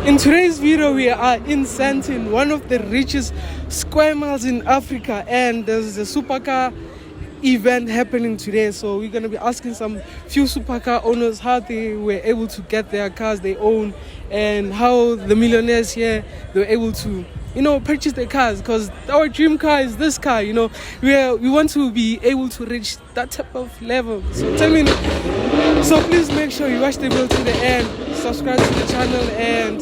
In today's video, we are in Sandton, one of the richest square miles in Africa, and there's a Supercar event happening today. So we're going to be asking some few Supercar owners how they were able to get their cars they own, and how the millionaires here, they were able to, purchase their cars, because our dream car is this car. We want to be able to reach that type of level. So please make sure you watch the video to the end, subscribe to the channel, and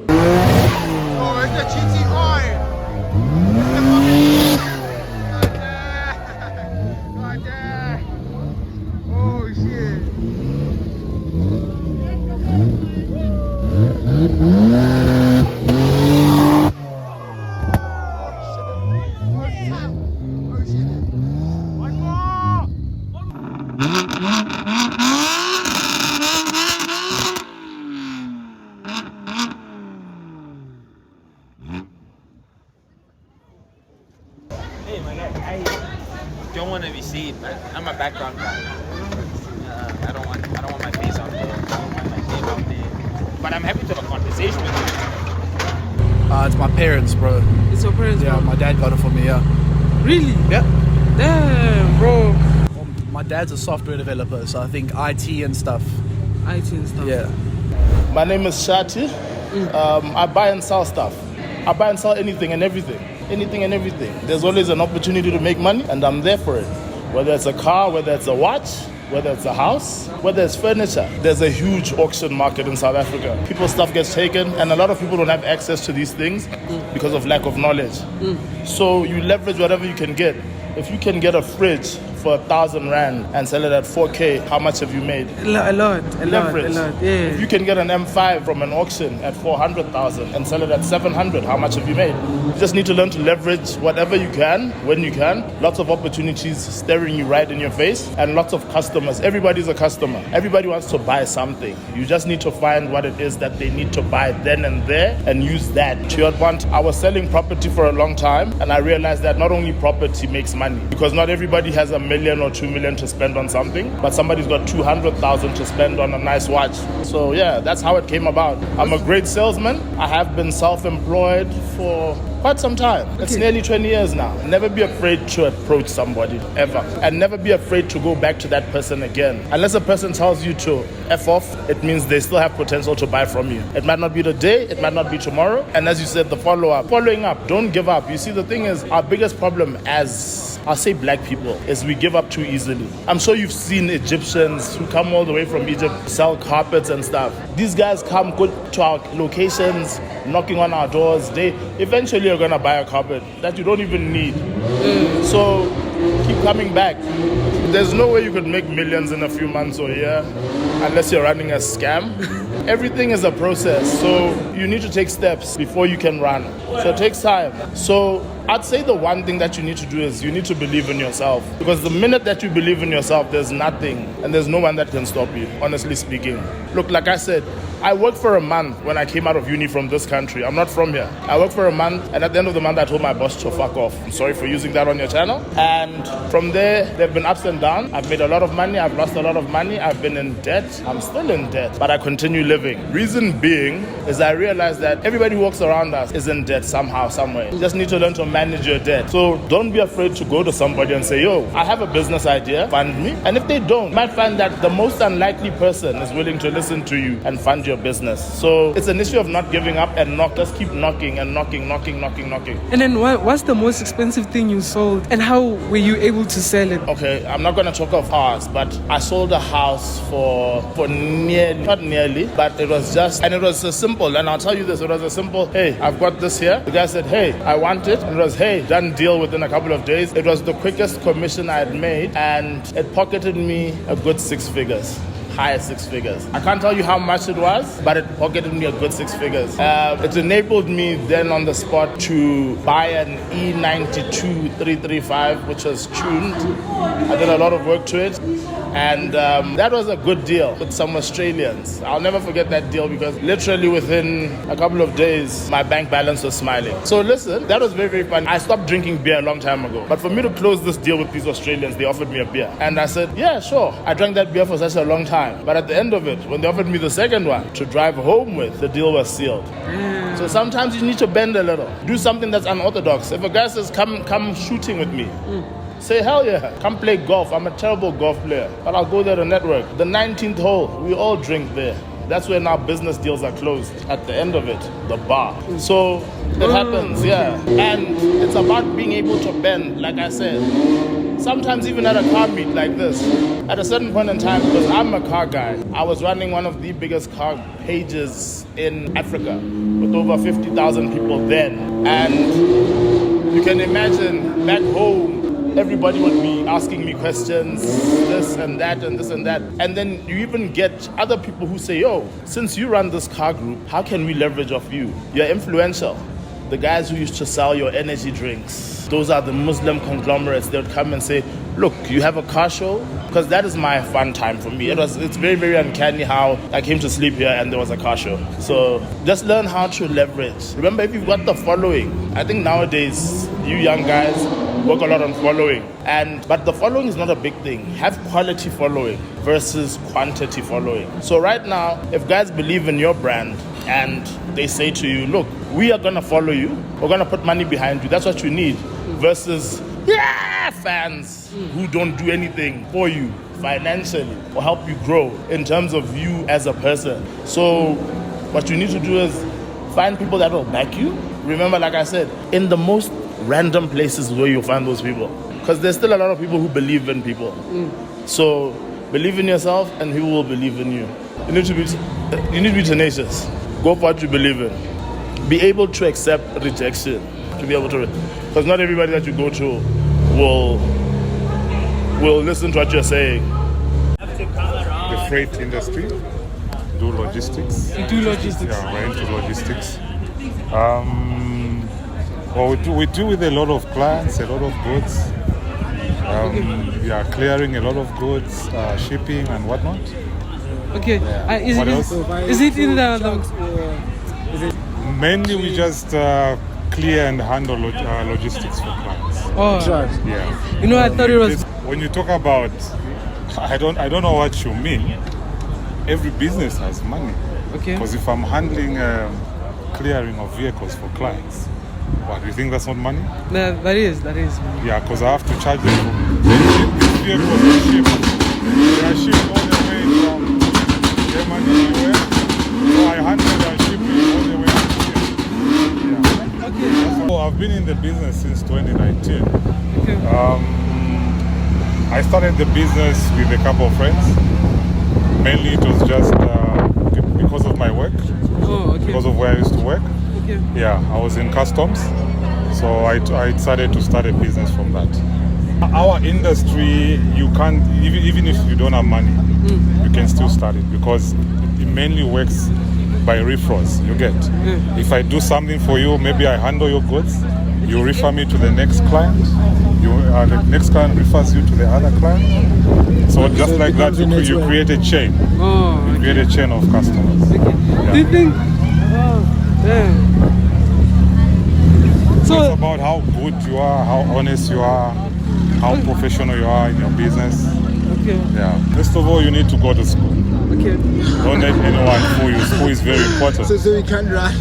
oh, it's the GTI. Oh shit. Hey, my guy, I don't want to be seen, but I'm a background guy. I don't want my face out there. I don't want my name out there. But I'm happy to have a conversation with you. It's my parents, bro. it's your parents. Yeah, bro. my dad got it for me, yeah. Really? Yeah. Damn, bro. Well, my dad's a software developer, so I think IT and stuff. IT and stuff. Yeah. My name is Shati. I buy and sell stuff. I buy and sell anything and everything. Anything and everything. There's always an opportunity to make money, and I'm there for it. Whether it's a car, whether it's a watch, whether it's a house, whether it's furniture. There's a huge auction market in South Africa. People's stuff gets taken, and a lot of people don't have access to these things because of lack of knowledge. So you leverage whatever you can get. If you can get a fridge for 1,000 rand and sell it at 4K, how much have you made? A lot. Leverage. Yeah. If you can get an M5 from an auction at 400,000 and sell it at 700, how much have you made? You just need to learn to leverage whatever you can, when you can. Lots of opportunities staring you right in your face, and lots of customers. Everybody's a customer. Everybody wants to buy something. You just need to find what it is that they need to buy then and there and use that to your advantage. I was selling property for a long time, and I realized that not only property makes money, because not everybody has $1 million or $2 million to spend on something, but somebody's got 200,000 to spend on a nice watch. So yeah, that's how it came about. I'm a great salesman. I have been self-employed for quite some time. It's nearly 20 years now. Never be afraid to approach somebody, ever. And never be afraid to go back to that person again. Unless a person tells you to F off, it means they still have potential to buy from you. It might not be today, it might not be tomorrow. And as you said, the follow-up. Following up, don't give up. You see, the thing is, our biggest problem as, I'll say, black people, is we give up too easily. I'm sure you've seen Egyptians who come all the way from Egypt, sell carpets and stuff. These guys come good to our locations, knocking on our doors. They eventually are gonna buy a carpet that you don't even need. So keep coming back. There's no way you could make millions in a few months or a year unless you're running a scam. Everything is a process, so you need to take steps before you can run. So it takes time. So I'd say the one thing that you need to do is you need to believe in yourself. Because the minute that you believe in yourself, there's nothing and there's no one that can stop you, honestly speaking. Look, like I said, I worked for a month when I came out of uni from this country. I'm not from here. I worked for a month, and at the end of the month, I told my boss to fuck off. I'm sorry for using that on your channel. And from there, there have been ups and downs. I've made a lot of money. I've lost a lot of money. I've been in debt. I'm still in debt, but I continue living. Reason being is I realized that everybody who walks around us is in debt somehow, somewhere. You just need to learn to manage your debt. So don't be afraid to go to somebody and say, yo, I have a business idea, fund me. And if they don't, you might find that the most unlikely person is willing to listen to you and fund your business. So it's an issue of not giving up and just keep knocking and knocking. And then what's the most expensive thing you sold, and how were you able to sell it? Okay, I'm not gonna talk of ours, but I sold a house for nearly, not nearly, but it was just, and it was a simple, and I'll tell you this, it was a simple, hey, I've got this here. The guy said, hey, I want it. And it was, hey, done deal within a couple of days. It was the quickest commission I had made, and it pocketed me a good 6 figures. High 6 figures. I can't tell you how much it was, but it pocketed me a good 6 figures. It enabled me then on the spot to buy an E92 335, which was tuned. I did a lot of work to it. And that was a good deal with some Australians. I'll never forget that deal because literally within a couple of days, my bank balance was smiling. So listen, that was very, very fun. I stopped drinking beer a long time ago. But for me to close this deal with these Australians, they offered me a beer. And I said, yeah, sure. I drank that beer for such a long time. But at the end of it, when they offered me the second one to drive home with, the deal was sealed. So sometimes you need to bend a little. Do something that's unorthodox. If a guy says, come shooting with me, say, hell yeah, come play golf. I'm a terrible golf player, but I'll go there to network. The 19th hole, we all drink there. That's when our business deals are closed. At the end of it, the bar. So it happens, yeah. And it's about being able to bend, like I said. Sometimes even at a car meet like this, at a certain point in time, because I'm a car guy, I was running one of the biggest car pages in Africa with over 50,000 people then. And you can imagine back home, everybody would be asking me questions, this and that and this and that. And then you even get other people who say, yo, since you run this car group, how can we leverage off you? You're influential. The guys who used to sell your energy drinks, those are the Muslim conglomerates. They would come and say, look, you have a car show? Because that is my fun time for me. It's very, very uncanny how I came to sleep here and there was a car show. So just learn how to leverage. Remember, if you've got the following, I think nowadays, you young guys work a lot on following. But the following is not a big thing. Have quality following versus quantity following. So right now, if guys believe in your brand and they say to you, look, we are going to follow you. We're going to put money behind you. That's what you need. Versus, fans who don't do anything for you financially or help you grow in terms of you as a person. So what you need to do is find people that will back you. Remember, like I said, in the most random places where you'll find those people. Because there's still a lot of people who believe in people. So believe in yourself and people will believe in you. You need to be tenacious. Go for what you believe in. Be able to accept rejection. To be able to, because not everybody that you go to will listen to what you're saying. The freight industry, do logistics. You do logistics. Yeah, we're into logistics. Well, we do with a lot of clients, a lot of goods. We are clearing a lot of goods, shipping and whatnot. Okay. What else? Is it in the Mainly we just clear and handle logistics for clients. Oh, Yeah. you know, I thought it was. When you talk about, I don't know what you mean. Every business has money. Okay. Because if I'm handling clearing of vehicles for clients, what, do you think that's not money? No, that is. Yeah, because I have to charge them. These vehicles are shipped. They are shipped all the way from Germany anywhere. So I handle their shipping all the way to here. Yeah. Okay. So I've been in the business since 2019. Okay. I started the business with a couple of friends. Mainly it was just because of my work. Oh, okay. Because of where I used to work. Okay. Yeah, I was in customs. So I decided to start a business from that. Our industry, you can't, even if you don't have money, you can still start it because it mainly works by referrals, you get. If I do something for you, maybe I handle your goods, you refer me to the next client, the next client refers you to the other client. So just like that, you create a chain. Oh, You create a chain of customers. okay. Yeah. Do you think? Oh, yeah. So it's about how good you are, how honest you are, how professional you are in your business. Okay. Yeah. First of all, you need to go to school. Okay. Don't let anyone fool you. School is very important. So you can't run.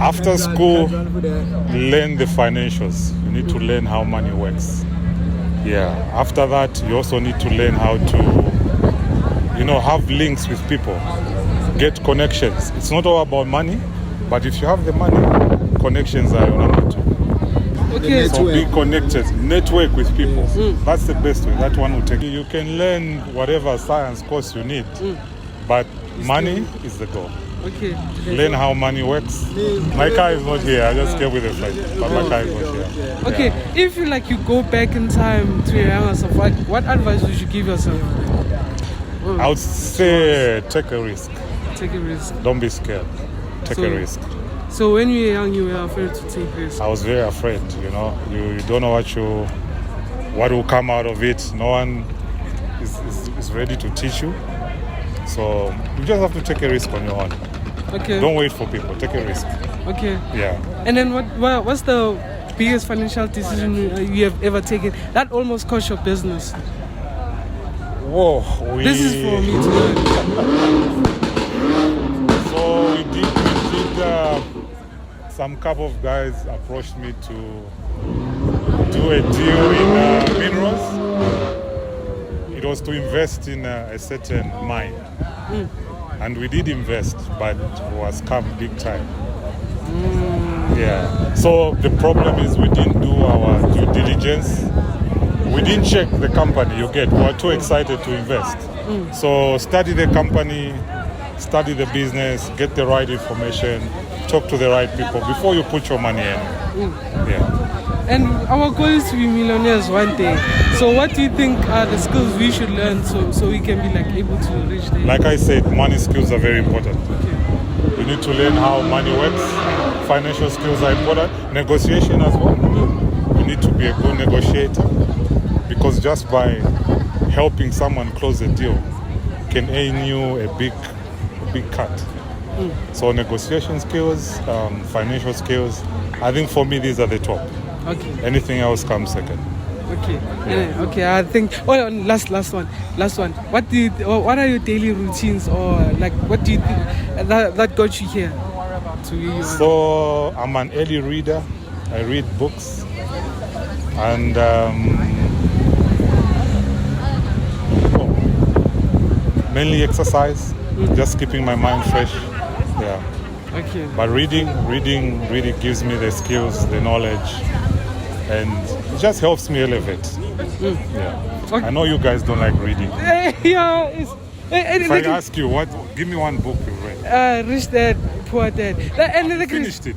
After school, learn the financials. You need to learn how money works. Yeah. After that, you also need to learn how to, have links with people. Get connections. It's not all about money, but if you have the money, connections are your number two. Okay. So be connected, network with people. That's the best way. That one will take you. You can learn whatever science course you need, but money is the goal. Okay. Learn how money works. My car is not here. I just came with a flight, but my car is not here. Okay. Yeah. If you go back in time to your younger self, what advice would you give yourself? I would say take a risk. Take a risk. Don't be scared. Take a risk. So when you were young, you were afraid to take risks. I was very afraid. You don't know what will come out of it. No one is is ready to teach you. So you just have to take a risk on your own. Okay. Don't wait for people. Take a risk. Okay. Yeah. And then what's the biggest financial decision you have ever taken that almost cost your business? Whoa. This is for me to learn. So we did some couple of guys approached me to do a deal in minerals. It was to invest in a certain mine. And we did invest, but it was scam big time. Yeah. So the problem is we didn't do our due diligence. We didn't check the company, you get. We were too excited to invest. So study the company, study the business, get the right information, talk to the right people before you put your money in. Yeah. And our goal is to be millionaires one day. So what do you think are the skills we should learn so we can be like able to reach there? Like I said, money skills are very important. You need to learn how money works. Financial skills are important. Negotiation as well. You need to be a good negotiator, because just by helping someone close a deal can earn you a big cut. So negotiation skills, financial skills, I think for me these are the top. Okay. Anything else comes second. Okay. Yeah. Okay. I think. Oh, last one. What are your daily routines, or like what do you think that got you here? So I'm an early reader. I read books, and mainly exercise, just keeping my mind fresh. Yeah. Okay. But reading really gives me the skills, the knowledge, and it just helps me elevate. Yeah. Okay. I know you guys don't like reading. Yeah. If I ask you, give me one book you read. Rich Dad, Poor Dad. You finished it.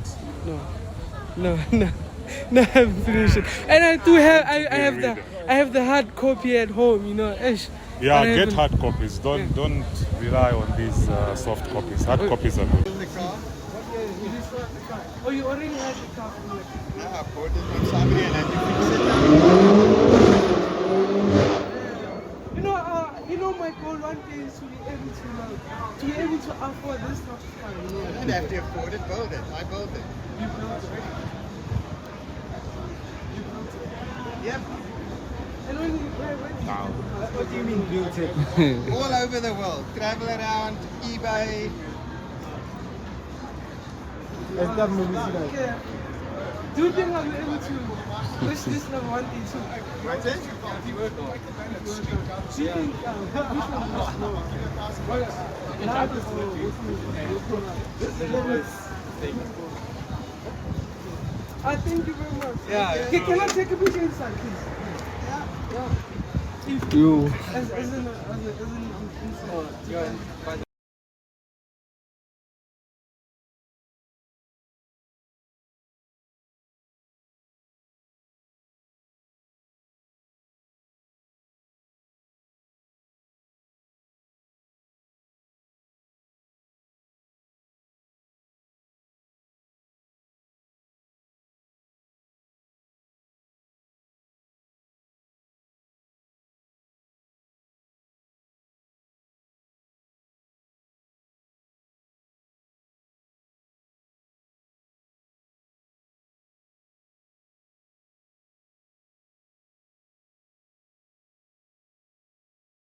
No, I haven't finished it. And I do have, I have the hard copy at home, you know. Yeah, get hard copies. Don't rely on these soft copies. Hard copies are good. Oh, you already had the car. I bought it on Saturday and you fix it. You know, my goal one day is to be able to afford this stuff. You know? You don't have to afford it, build it. I built it. You built it. Yep. And when you What do you mean built it? All over the world. Travel around, eBay. okay. Do you think I'll be able to push this level one day too? What's it? Do you think which one is slower? Thank you very much. Yeah. Okay, can I take a picture inside, please? Yeah. If, You. as in inside.